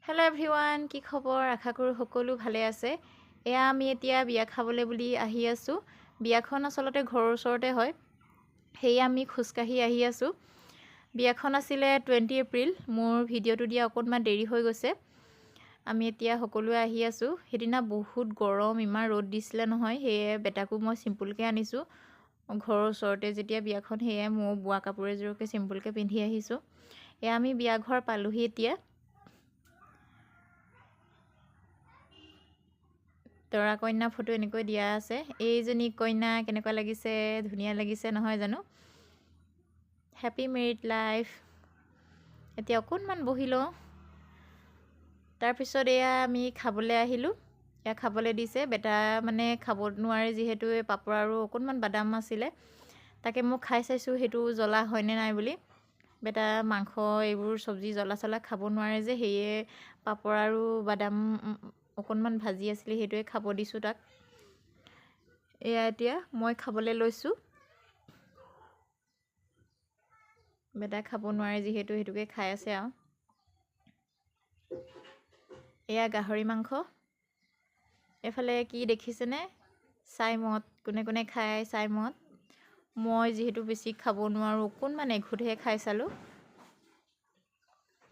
Hello' everyone, কি খবৰ? আশা কৰোঁ সকলো ভালে আছে। এয়া আমি এতিয়া বিয়া খাবলৈ বুলি আহি আছোঁ। বিয়াখন আচলতে ঘৰৰ ওচৰতে হয়, সেয়ে আমি খোজকাঢ়ি আহি আছোঁ। বিয়াখন আছিলে 20 এপ্ৰিল। মোৰ ভিডিঅ'টো দিয়া অকণমান দেৰি হৈ গৈছে। আমি এতিয়া সকলোৱে আহি আছোঁ। সেইদিনা বহুত গৰম, ইমান ৰ'দ দিছিলে নহয়, সেয়ে বেটাকো মই চিম্পুলকৈ আনিছোঁ। ঘৰৰ ওচৰতে যেতিয়া বিয়াখন, সেয়ে মই বোৱা কাপোৰ এযোৰকে চিম্পুলকৈ পিন্ধি আহিছোঁ। এয়া আমি বিয়া ঘৰ পালোহি এতিয়া। দৰা কইনা ফটো এনেকৈ দিয়া আছে। এইজনী কইনা কেনেকুৱা লাগিছে? ধুনীয়া লাগিছে নহয় জানো? Happy married life. এতিয়া অকণমান বহি লওঁ। তাৰপিছত এয়া আমি খাবলৈ আহিলোঁ। এয়া খাবলৈ দিছে। বেটা মানে খাব নোৱাৰে যিহেতু, এই পাপৰ আৰু অকণমান বাদাম আছিলে, তাকে মই খাই চাইছোঁ সেইটো জ্বলা হয়নে নাই বুলি। বেটা মাংস এইবোৰ চব্জি জ্বলা চলা খাব নোৱাৰে যে, সেয়ে পাপৰ আৰু বাদাম অকণমান ভাজি আছিলে, সেইটোৱে খাব দিছোঁ তাক। এয়া এতিয়া মই খাবলৈ লৈছোঁ। বেটাই খাব নোৱাৰে যিহেতু, সেইটোকে খাই আছে আৰু। এয়া গাহৰি মাংস। এইফালে কি দেখিছেনে? চাই মদ। কোনে কোনে খায় চাই মদ? মই যিহেতু বেছি খাব নোৱাৰোঁ, অকণমান এঘোটহে খাই চালোঁ।